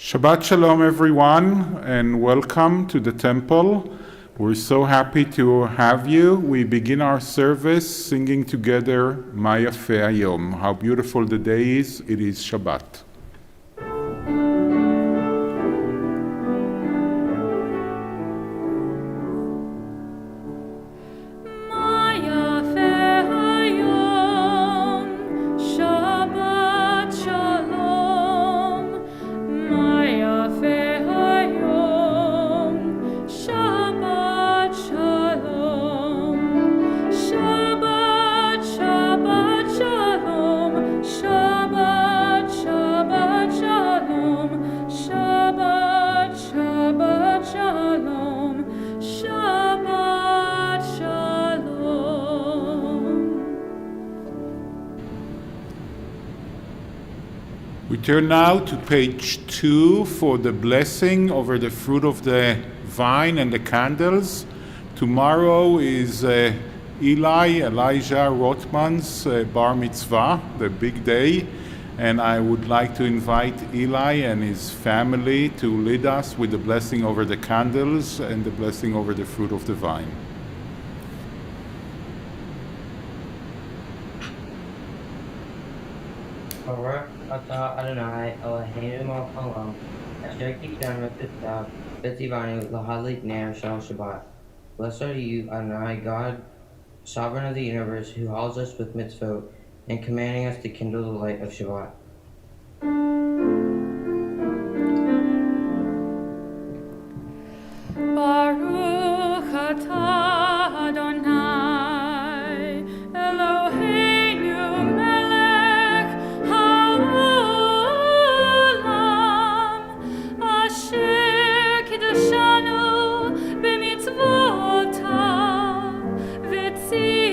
Shabbat Shalom everyone, and welcome to the temple. We're so happy to have you. We begin our service singing together Ma Yafeh Hayom. How beautiful the day is. It is Shabbat. We turn now to page 2 for the blessing over the fruit of the vine and the candles. Tomorrow is Elijah Rothman's bar mitzvah, the big day, and I would like to invite Eli and his family to lead us with the blessing over the candles and the blessing over the fruit of the vine. Baruch atah Adonai Eloheinu melech haolam asher kitanu mitzvah v'tzivanu lahadlik ner shel Shabbat. Blessed are you, Adonai, God, sovereign of the universe, who halls us with mitzvot and commanding us to kindle the light of Shabbat. Baruch atah Adonai Eloheinu melech haolam asher kiddushanu b'mitzvotav v'tzivanu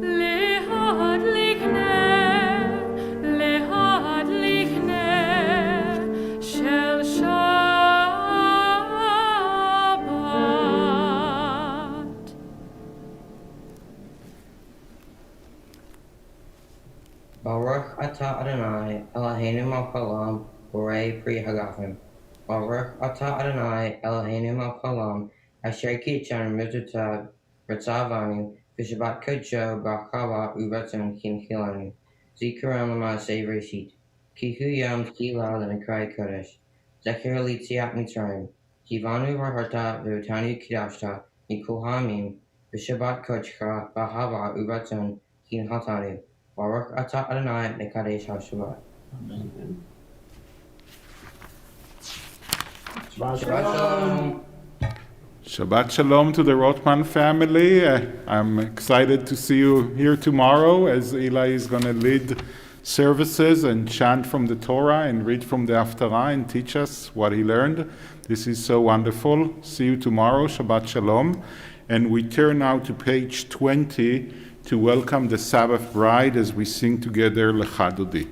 lehadlik ner shel Shabbat. Baruch atah Adonai Eloheinu melech haolam borei pri hagafim. Baruch atah Adonai Eloheinu melech haolam asher kitanu mitzvotav v'tzivanu v'shabbat kodsho b'chava u'ratzon kinchilanu zikaron l'maaseh reshit kihu yom tchila l'nekrai kodesh zecher l'yetziat mitzrayim kivanu v'harta v'utanu kidashta mikol ha'amim v'shabbat kodsha b'chava u'ratzon kinchatanu. Baruch atah Adonai mekadesh ha'shabbat. Shabbat shalom. Shabbat Shalom to the Rothman family. I'm excited to see you here tomorrow as Eli is going to lead services and chant from the Torah and read from the Haftarah and teach us what he learned. This is so wonderful. See you tomorrow. Shabbat Shalom. And we turn now to page 20 to welcome the Sabbath bride as we sing together Lecha Dodi.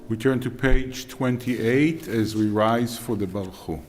We turn to page 28 as we rise for the Baruch.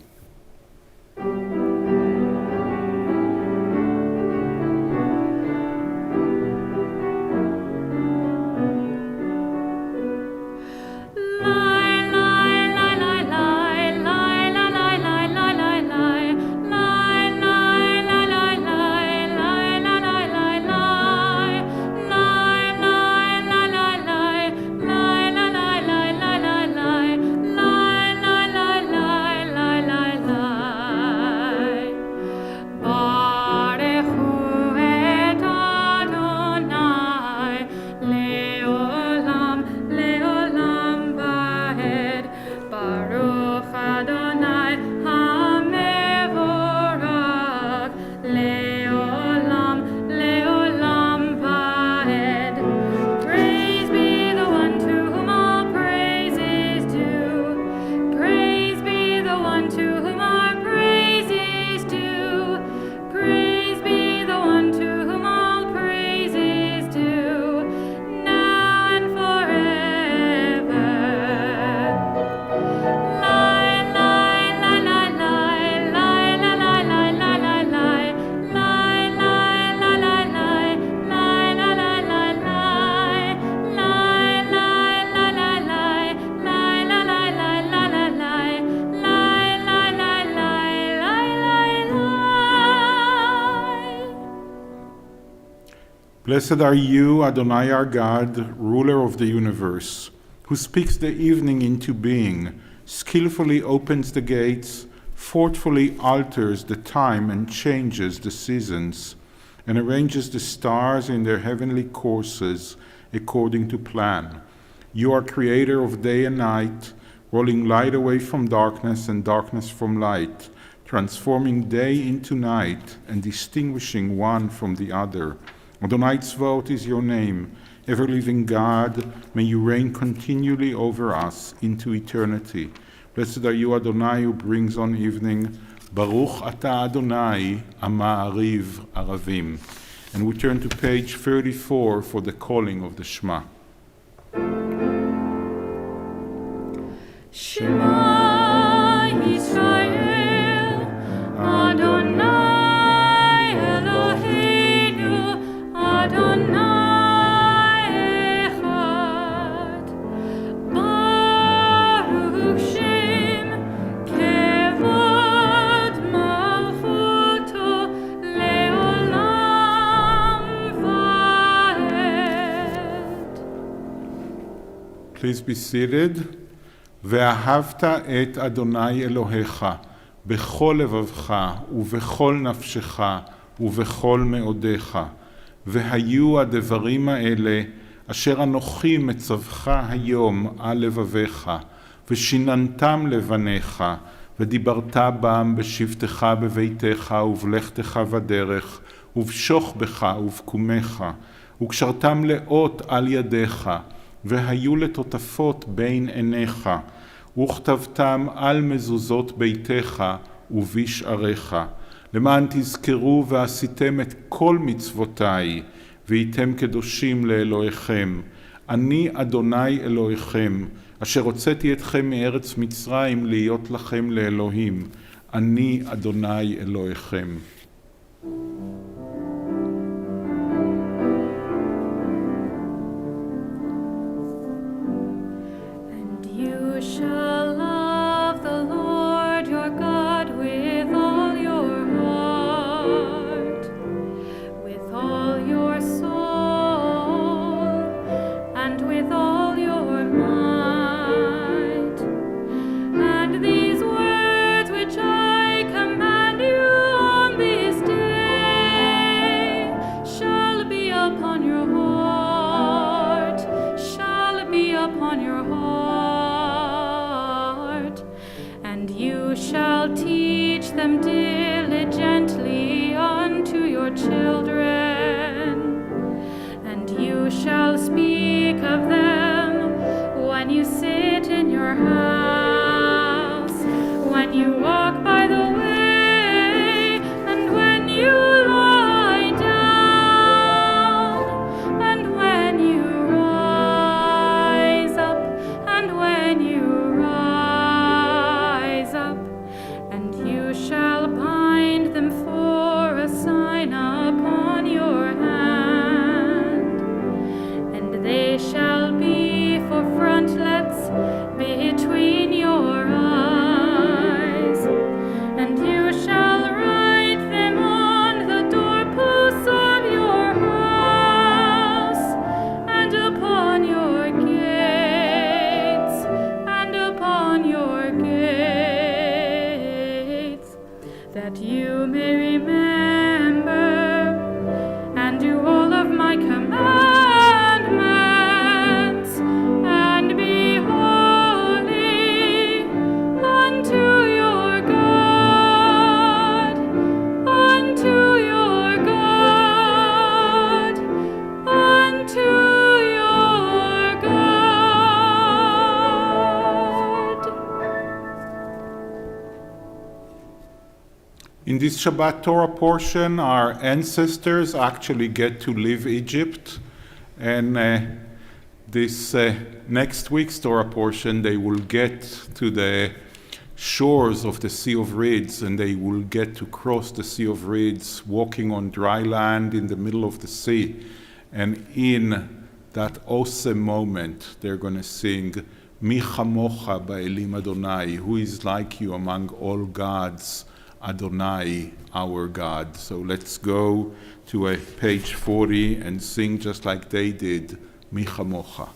Blessed are you, Adonai our God, ruler of the universe, who speaks the evening into being, skillfully opens the gates, thoughtfully alters the time and changes the seasons, and arranges the stars in their heavenly courses according to plan. You are creator of day and night, rolling light away from darkness and darkness from light, transforming day into night and distinguishing one from the other. Adonai Tzvaot is your name. Ever-living God, may you reign continually over us into eternity. Blessed are you, Adonai, who brings on evening. Baruch atah Adonai, Ama'ariv Aravim. And we turn to page 34 for the calling of the Shema. Shema Yisrael, Adonai Eloheinu, Adonai Echad. Baruch Shem Kevod Malchuto Leolam Vaed. Please be seated. ואהבת את אדוני אלוהיך בכל לבבך ובכל נפשך ובכל מאודיך. והיו הדברים האלה אשר אנוכי מצווך היום על לבביך, ושיננתם לבניך, ודיברת בם בשבתך בביתך ובלכתך בדרך, ובשוך בך ובקומך, וקשרתם לאות על ידיך, והיו לטוטפות בין עיניך, וכתבתם על מזוזות ביתך ובשעריך, למען תזכרו ועשיתם את כל מצוותיי, והייתם קדושים לאלוהיכם. אני אדוני אלוהיכם, אשר הוצאתי אתכם מארץ מצרים להיות לכם לאלוהים. אני אדוני אלוהיכם. You shall love the Lord your God with all your heart, with all your soul, and with all your might. And these words which I command you on this day shall be upon your heart, shall be upon your heart. You shall teach them diligently unto your children, and you shall speak of them when you sit in your house, when you walk by the way, and when you lie down, and when you rise up, and when you and you shall bind them for a sign upon your hand, and they shall be for frontlets between your eyes, and you shall write them on the doorposts of your house, and upon your gates, and upon your gates, that you may remember and do all of my commandments, and be holy unto your God, unto your God, unto your God. In this Shabbat Torah portion, our ancestors actually get to leave Egypt, and this next week's Torah portion, they will get to the shores of the Sea of Reeds, and they will get to cross the Sea of Reeds, walking on dry land in the middle of the sea. And in that awesome moment, they're going to sing, Mi chamocha ba'elim Adonai, who is like you among all gods. Adonai, our God. So let's go to page 40 and sing just like they did, Mi Chamocha.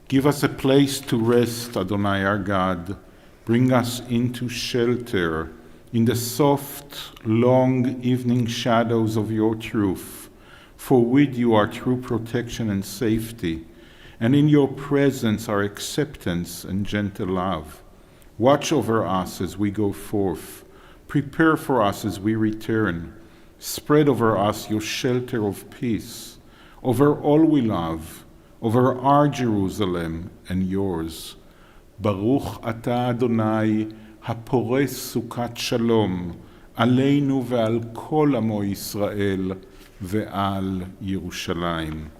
Give us a place to rest, Adonai our God. Bring us into shelter in the soft, long evening shadows of your truth. For with you are true protection and safety, and in your presence are acceptance and gentle love. Watch over us as we go forth. Prepare for us as we return. Spread over us your shelter of peace, over all we love, over our Jerusalem and yours. Baruch Ata Adonai, hapores sukat shalom, aleinu ve'al kol amo Yisrael ve'al Yerushalayim.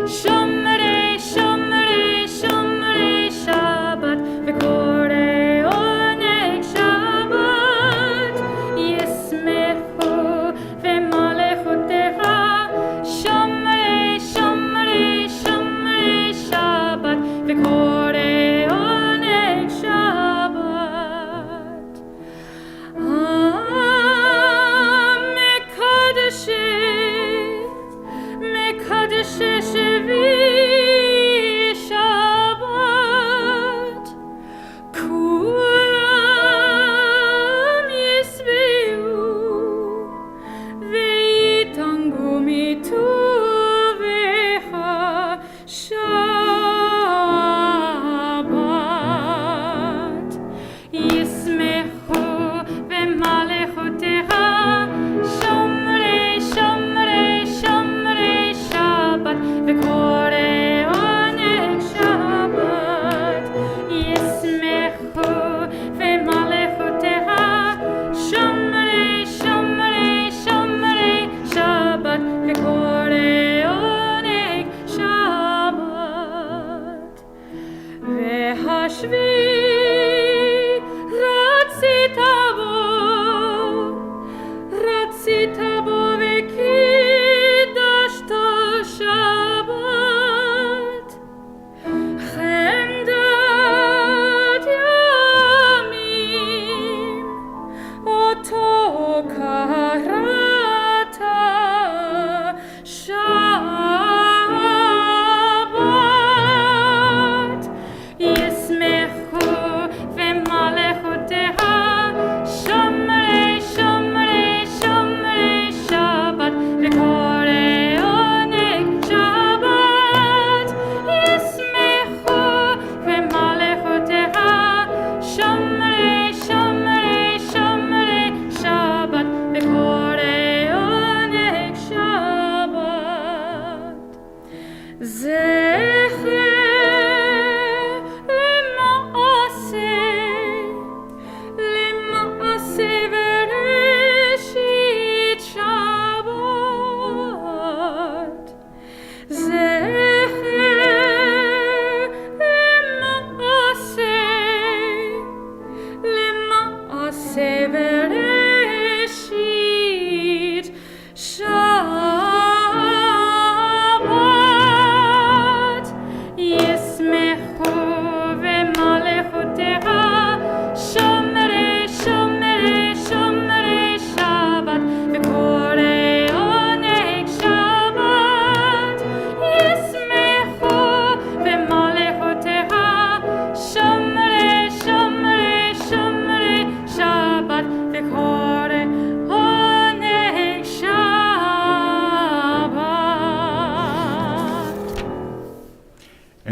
Shomrei, shomrei, shomrei Shabbat, v'korei oneg Shabbat. Yismechu v'malechutecha. Shomrei, shomrei, shomrei Shabbat, v'korei oneg Shabbat. Mekadesh Shevi Shabbat, Kulam Yisbeu Veitangu mituvecha Shabbat. Yismechu v'malechutecha. Shomrei, shomrei, shomrei Shabbat, v'kol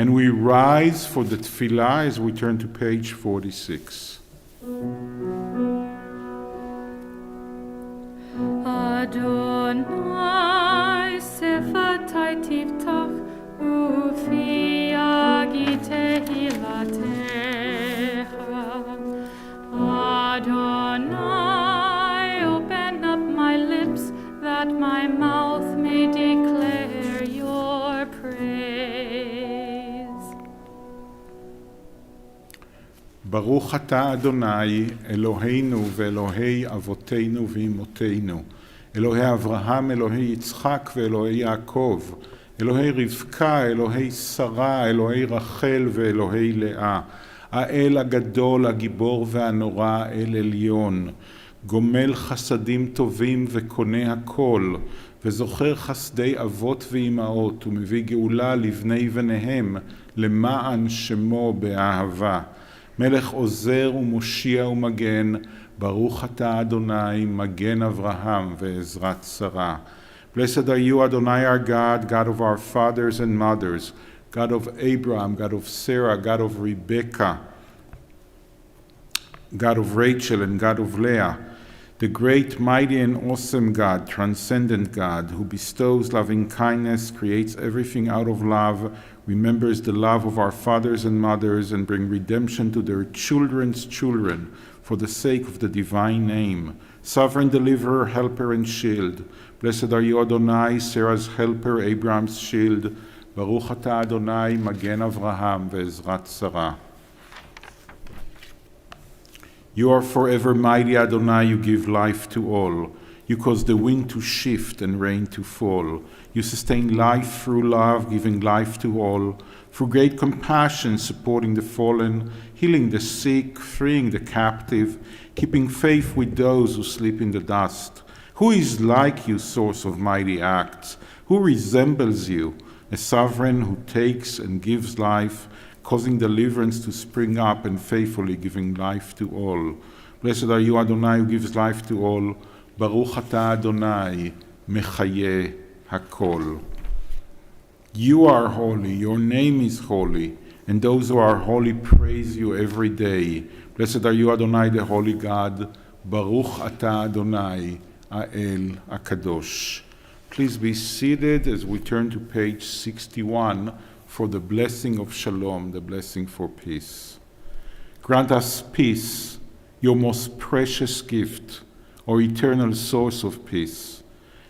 And we rise for the tefillah as we turn to page 46. Adonai sefatai tiftach ufi agite hilatecha. Adonai, open up my lips that my mouth may declare your praise. Baruch atah Adonai, Eloheinu ve'Elohei avotenu ve'imotenu, Elohei Avraham, Elohei Yitzchak ve'Elohei Yaakov, Elohei Rivka, Elohei Sarah, Elohei Rachel ve'Elohei Leah, האל הגדול, הגיבור והנורא, האל עליון, גומל חסדים טובים וקונה הכל, וזוכר חסדי אבות ואימהות, ומביא גאולה לבני בניהם, למען שמו באהבה. מלך עוזר ומושיע ומגן, ברוך אתה אדוני, מגן אברהם ועזרת שרה. Blessed are you, Adonai our God, God of our fathers and mothers, God of Abraham, God of Sarah, God of Rebekah, God of Rachel and God of Leah, the great, mighty, and awesome God, transcendent God, who bestows loving kindness, creates everything out of love, remembers the love of our fathers and mothers, and bring redemption to their children's children for the sake of the divine name. Sovereign deliverer, helper, and shield. Blessed are you, Adonai, Sarah's helper, Abraham's shield. Baruch atah Adonai, Magen Avraham ve'ezrat Sarah. You are forever mighty, Adonai, you give life to all. You cause the wind to shift and rain to fall. You sustain life through love, giving life to all. Through great compassion, supporting the fallen, healing the sick, freeing the captive, keeping faith with those who sleep in the dust. Who is like you, source of mighty acts? Who resembles you? A sovereign who takes and gives life, causing deliverance to spring up and faithfully giving life to all. Blessed are you, Adonai, who gives life to all. Baruch atah Adonai, mechayeh hakol. You are holy, your name is holy, and those who are holy praise you every day. Blessed are you, Adonai, the holy God. Baruch atah Adonai, Ha'el HaKadosh. Please be seated as we turn to page 61 for the blessing of shalom, the blessing for peace. Grant us peace, your most precious gift, our eternal source of peace,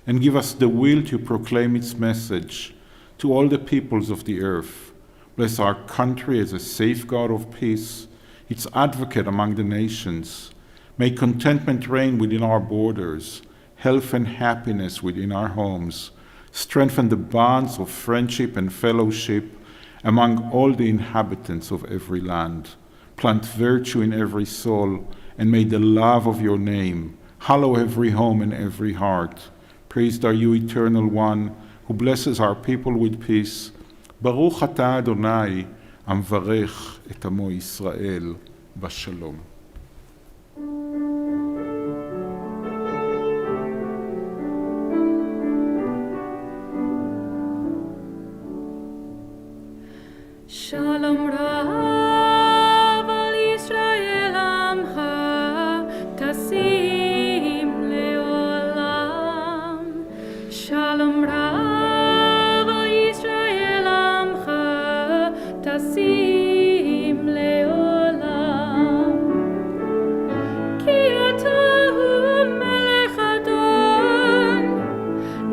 and give us the will to proclaim its message to all the peoples of the earth. Bless our country as a safeguard of peace, its advocate among the nations. May contentment reign within our borders, health and happiness within our homes. Strengthen the bonds of friendship and fellowship among all the inhabitants of every land. Plant virtue in every soul, and may the love of your name hallow every home and every heart. Praised are you, Eternal One, who blesses our people with peace. Baruch atah Adonai, המברך את עמו ישראל בשלום. Shalom Rav al Yisrael Amcha Tasim Leolam. Shalom Rav al Yisrael Amcha Tasim Leolam. Ki atahu melech adon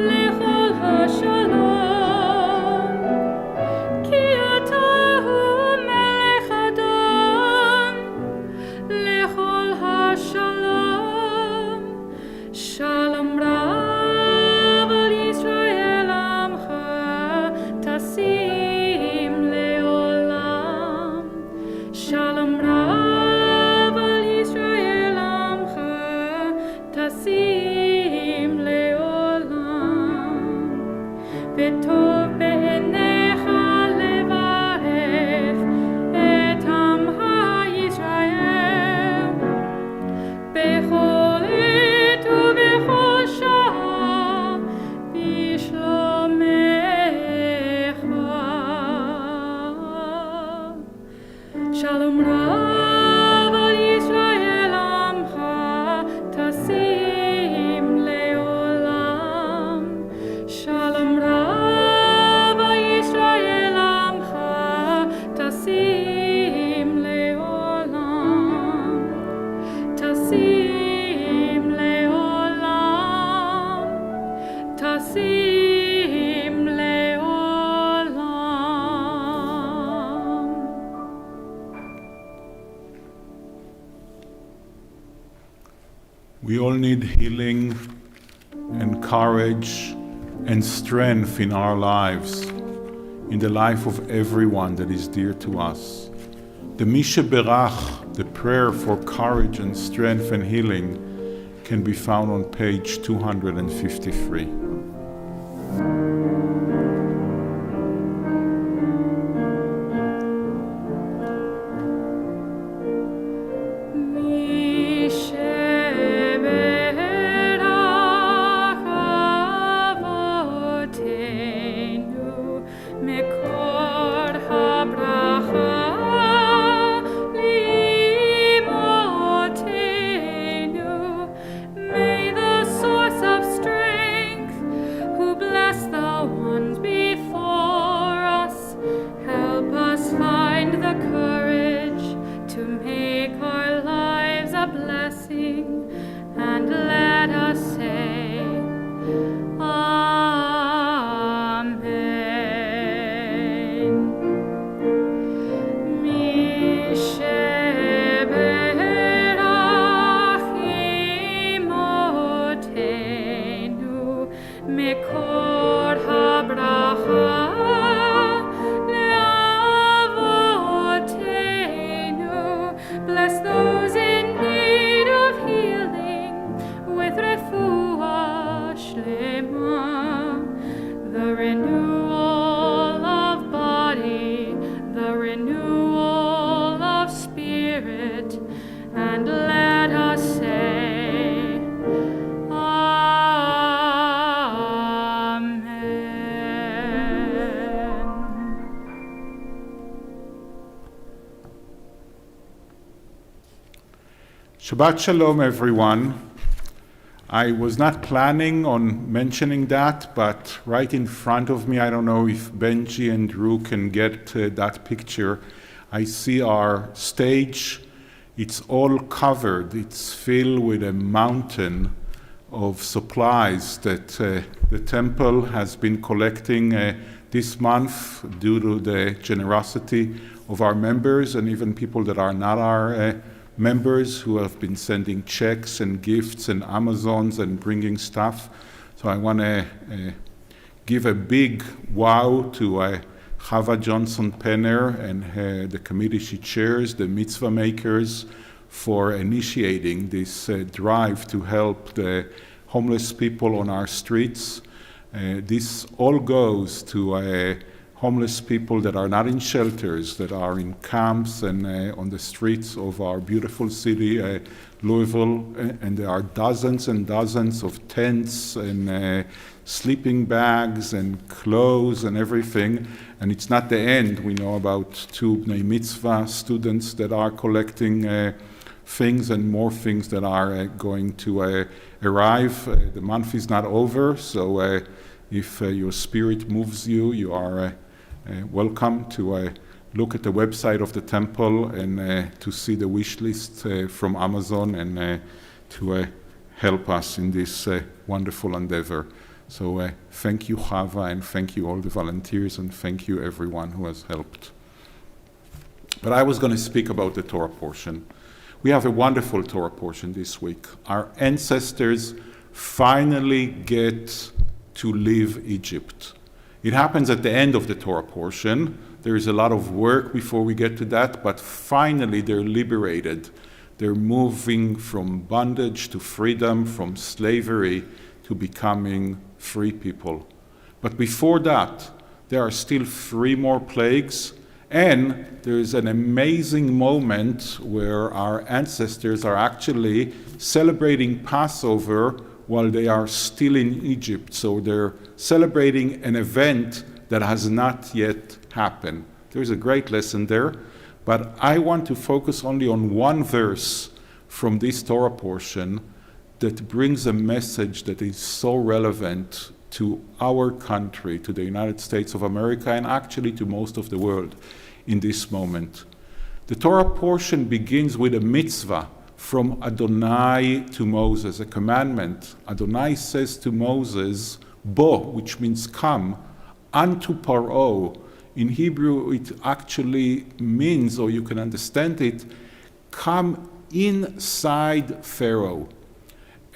lechol hashalom. We all need healing and courage and strength in our lives, in the life of everyone that is dear to us. The Misha Berach, the prayer for courage and strength and healing, can be found on page 253. Shabbat Shalom, everyone. I was not planning on mentioning that, but right in front of me, I don't know if Benji and Drew can get that picture. I see our stage. It's all covered. It's filled with a mountain of supplies that the temple has been collecting this month due to the generosity of our members and even people that are not our members who have been sending checks and gifts and Amazons and bringing stuff. So I want to give a big wow to Chava Johnson-Penner and the committee she chairs, the mitzvah makers, for initiating this drive to help the homeless people on our streets. This all goes to homeless people that are not in shelters, that are in camps and on the streets of our beautiful city, Louisville, and there are dozens and dozens of tents and sleeping bags and clothes and everything. And it's not the end. We know about 2 Bnei Mitzvah students that are collecting things and more things that are going to arrive. The month is not over, so if your spirit moves you, you are welcome to look at the website of the temple and to see the wish list from Amazon and to help us in this wonderful endeavor. So thank you, Chava, and thank you all the volunteers, and thank you everyone who has helped. But I was going to speak about the Torah portion. We have a wonderful Torah portion this week. Our ancestors finally get to leave Egypt. It happens at the end of the Torah portion. There is a lot of work before we get to that, but finally they're liberated. They're moving from bondage to freedom, from slavery to becoming free people. But before that, there are still 3 more plagues, and there is an amazing moment where our ancestors are actually celebrating Passover while they are still in Egypt. So they're celebrating an event that has not yet happened. There's a great lesson there, but I want to focus only on one verse from this Torah portion that brings a message that is so relevant to our country, to the United States of America, and actually to most of the world in this moment. The Torah portion begins with a mitzvah from Adonai to Moses, a commandment. Adonai says to Moses, Bo, which means come, unto Paro. In Hebrew, it actually means, or you can understand it, come inside Pharaoh.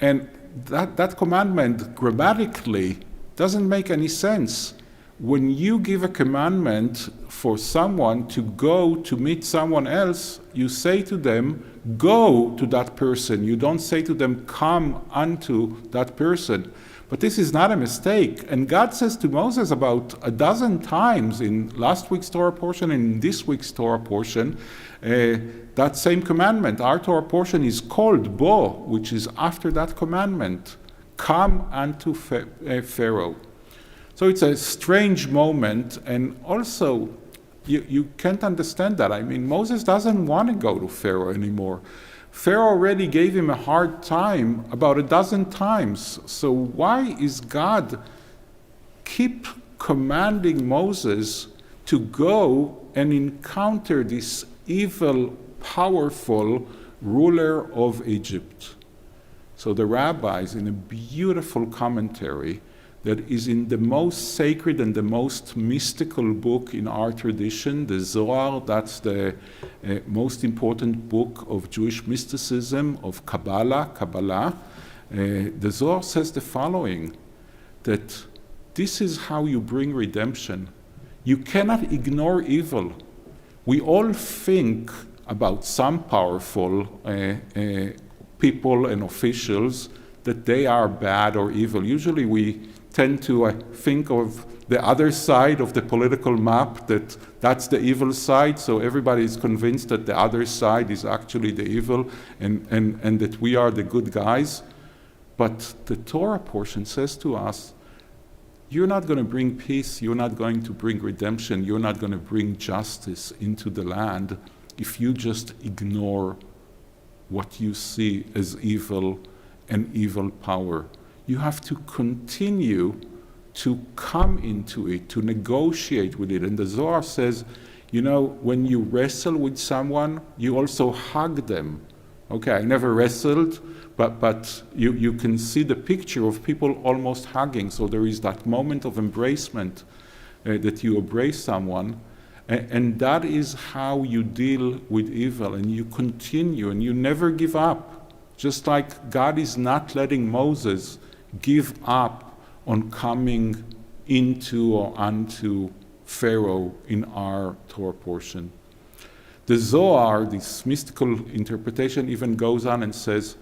And that commandment grammatically doesn't make any sense. When you give a commandment for someone to go to meet someone else, you say to them, go to that person. You don't say to them, come unto that person. But this is not a mistake. And God says to Moses about a dozen times in last week's Torah portion and in this week's Torah portion, that same commandment. Our Torah portion is called Bo, which is after that commandment. Come unto Pharaoh. So it's a strange moment, and also you can't understand that. I mean, Moses doesn't want to go to Pharaoh anymore. Pharaoh already gave him a hard time about a dozen times. So why is God keep commanding Moses to go and encounter this evil, powerful ruler of Egypt? So the rabbis, in a beautiful commentary that is in the most sacred and the most mystical book in our tradition, the Zohar, that's the most important book of Jewish mysticism, of Kabbalah. The Zohar says the following, that this is how you bring redemption. You cannot ignore evil. We all think about some powerful people and officials that they are bad or evil. Usually we tend to think of the other side of the political map, that's the evil side, so everybody is convinced that the other side is actually the evil and that we are the good guys. But the Torah portion says to us, you're not going to bring peace, you're not going to bring redemption, you're not going to bring justice into the land if you just ignore what you see as evil and evil power. You have to continue to come into it, to negotiate with it. And the Zohar says, when you wrestle with someone, you also hug them. Okay, I never wrestled, but you can see the picture of people almost hugging. So there is that moment of embracement that you embrace someone. And that is how you deal with evil. And you continue and you never give up. Just like God is not letting Moses give up on coming into or unto Pharaoh in our Torah portion. The Zohar, this mystical interpretation, even goes on and says,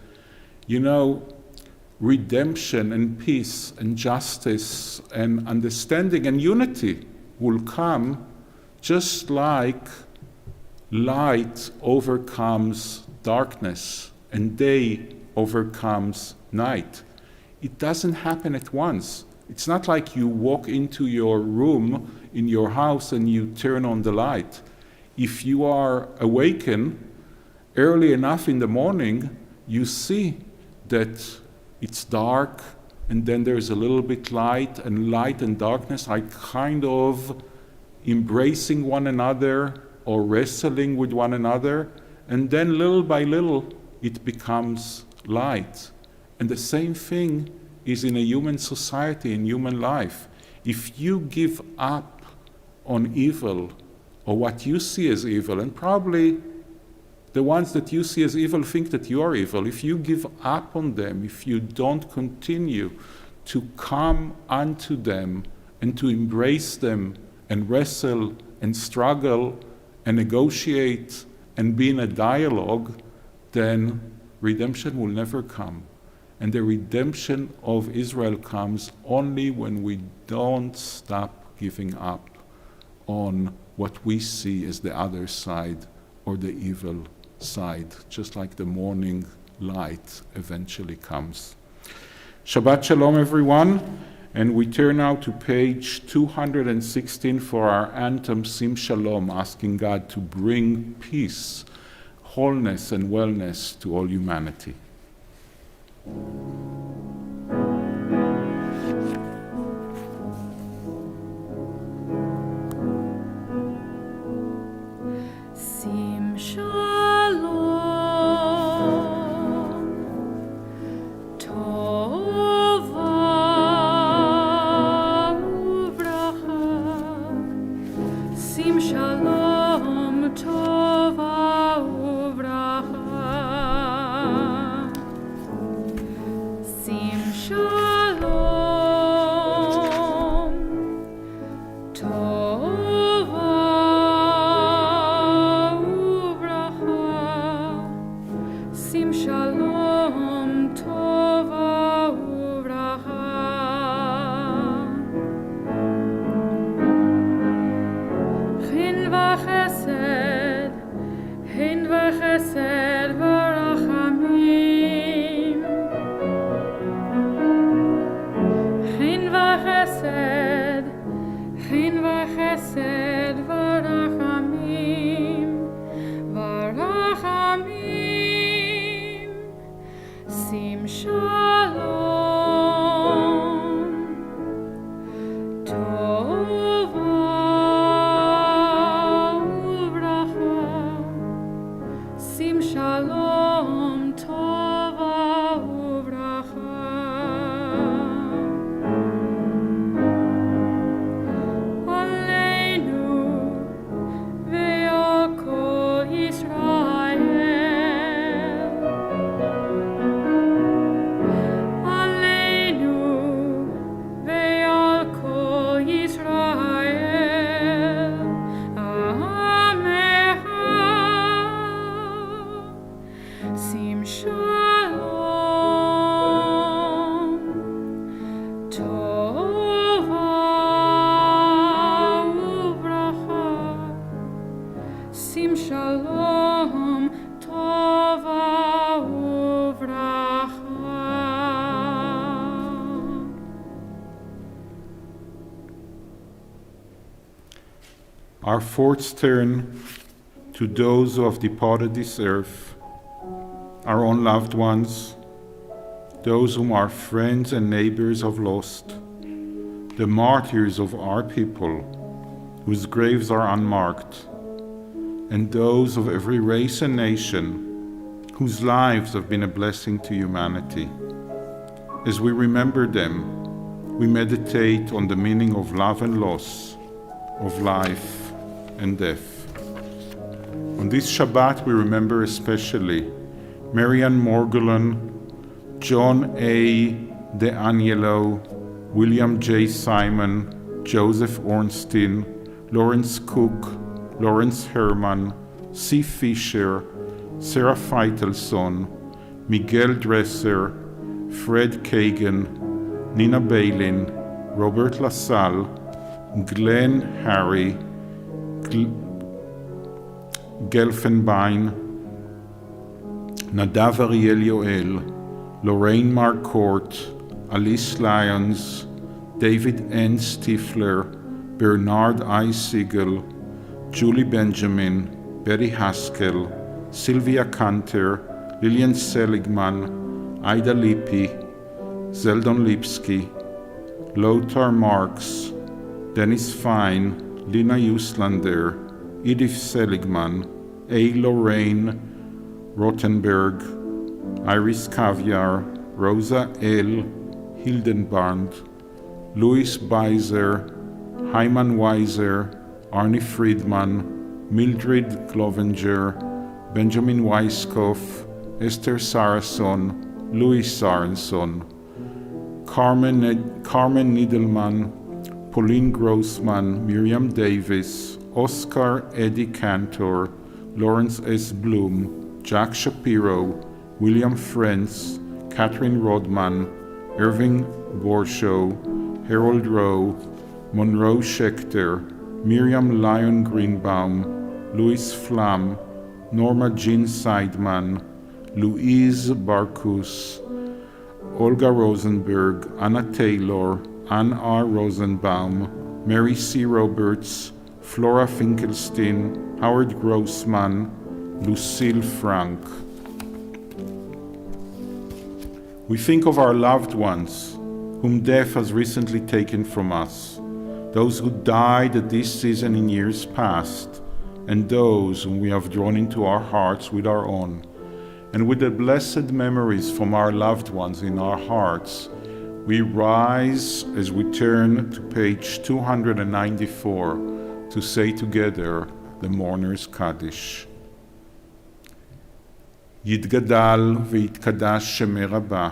redemption and peace and justice and understanding and unity will come just like light overcomes darkness and day overcomes night. It doesn't happen at once. It's not like you walk into your room in your house and you turn on the light. If you are awakened early enough in the morning, you see that it's dark and then there's a little bit light and darkness are kind of embracing one another or wrestling with one another, and then little by little it becomes light. And the same thing is in a human society, in human life. If you give up on evil, or what you see as evil, and probably the ones that you see as evil think that you are evil, if you give up on them, if you don't continue to come unto them and to embrace them and wrestle and struggle and negotiate and be in a dialogue, then redemption will never come. And the redemption of Israel comes only when we don't stop giving up on what we see as the other side or the evil side, just like the morning light eventually comes. Shabbat Shalom, everyone. And we turn now to page 216 for our anthem Sim Shalom, asking God to bring peace, wholeness, and wellness to all humanity. Sim Shalom, Tova Uvracha, Sim Shalom, Tova Uvracha. Our thoughts turn to those who have departed this earth, our own loved ones, those whom our friends and neighbors have lost, the martyrs of our people, whose graves are unmarked, and those of every race and nation, whose lives have been a blessing to humanity. As we remember them, we meditate on the meaning of love and loss, of life and death. On this Shabbat, we remember especially Marianne Morgulan, John A. DeAngelo, William J. Simon, Joseph Ornstein, Lawrence Cook, Lawrence Herman, C. Fisher, Sarah Feitelson, Miguel Dresser, Fred Kagan, Nina Bailin, Robert LaSalle, Glenn Harry, Gelfenbein, Nadav Ariel-Joel, Lorraine Marcourt, Alice Lyons, David N. Stifler, Bernard I. Siegel, Julie Benjamin, Betty Haskell, Sylvia Kanter, Lillian Seligman, Ida Lippi, Zeldon Lipsky, Lothar Marx, Dennis Fine, Lina Uslander, Edith Seligman, A. Lorraine Rothenberg, Iris Caviar, Rosa L. Hildenbrand, Louis Beiser, Hyman Weiser, Arnie Friedman, Mildred Glovenger, Benjamin Weiskopf, Esther Sarason, Louis Sarenson, Carmen Niedelman, Pauline Grossman, Miriam Davis, Oscar Eddie Cantor, Lawrence S. Bloom, Jack Shapiro, William Frentz, Catherine Rodman, Irving Borshow, Harold Rowe, Monroe Schechter, Miriam Lyon Greenbaum, Louis Flam, Norma Jean Seidman, Louise Barkus, Olga Rosenberg, Anna Taylor, Ann R. Rosenbaum, Mary C. Roberts, Flora Finkelstein, Howard Grossman, Lucille Frank. We think of our loved ones, whom death has recently taken from us, those who died at this season in years past, and those whom we have drawn into our hearts with our own. And with the blessed memories from our loved ones in our hearts, we rise as we turn to page 294 to say together the Mourner's Kaddish. יתגדל ויתקדש שמי רבה,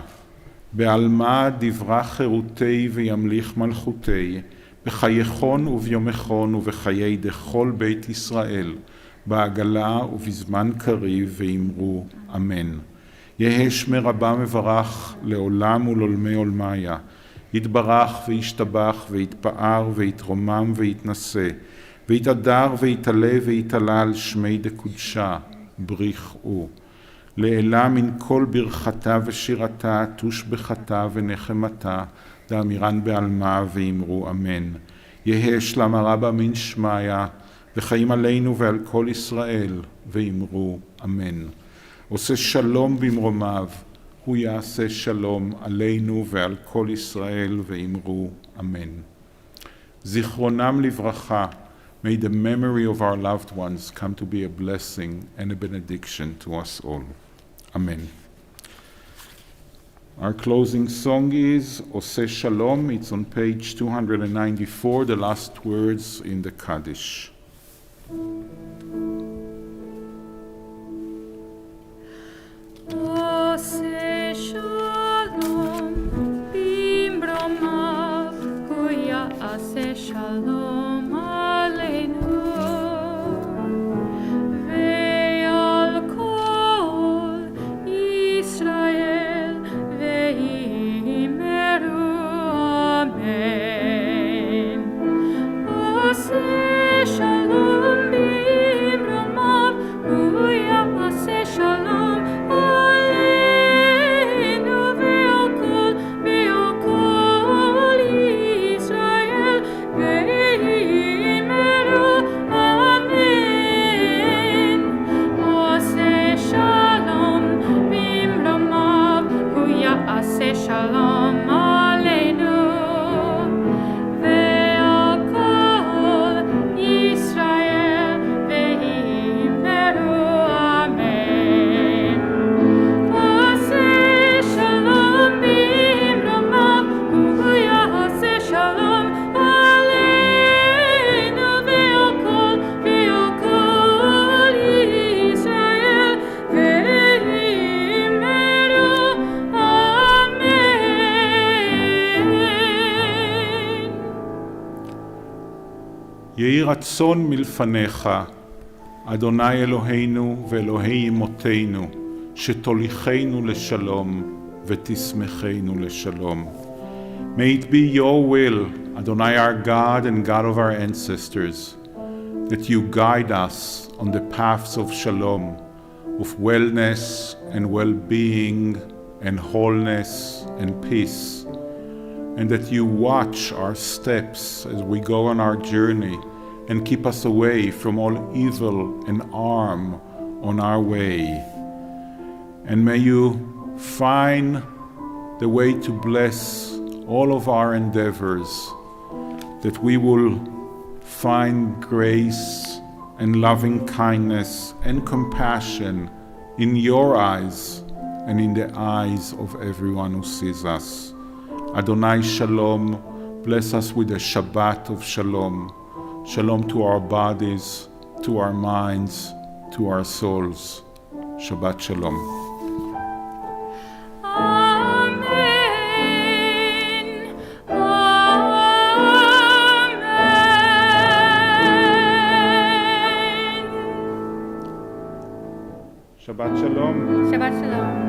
בעלמא דברה חירותי וימליך מלכותי, בחייכון וביומכון ובחיי דכל בית ישראל, בעגלה ובזמן קריב ואמרו אמן. יהא שמי רבה מברך לעולם ולעולמי עולמיה, יתברך וישתבח ויתפאר ויתרומם ויתנשא, ויתהדר ויתעלה ויתעלה על שמי דקודשה, בריחו. לעילה מן כל ברכתה ושירתה, תושבחתה ונחמתה, דאמירן בעלמה ואמרו אמן. יהא שלמה רבה מן שמיה, וחיים עלינו ועל כל ישראל, ואמרו אמן. עושה שלום במרומיו, הוא יעשה שלום עלינו ועל כל ישראל, ואמרו אמן. זיכרונם לברכה, may the memory of our loved ones come to be a blessing and a benediction to us all. Amen. Our closing song is Oseh Shalom. It's on page 294, the last words in the Kaddish. Oseh Shalom, bimromav, hu ya'aseh shalom aleinu. יהי רצון מלפניך, אדוני אלוהינו ואלוהי אמותינו, שתוליכנו לשלום ותשמחנו לשלום. May it be your will, Adonai our God and God of our ancestors, that you guide us on the paths of shalom, of wellness and well-being and wholeness and peace, and that you watch our steps as we go on our journey and keep us away from all evil and harm on our way. And may you find the way to bless all of our endeavors, that we will find grace and loving kindness and compassion in your eyes and in the eyes of everyone who sees us. Adonai Shalom, bless us with a Shabbat of Shalom. Shalom to our bodies, to our minds, to our souls. Shabbat Shalom. Amen. Amen. Shabbat Shalom. Shabbat Shalom.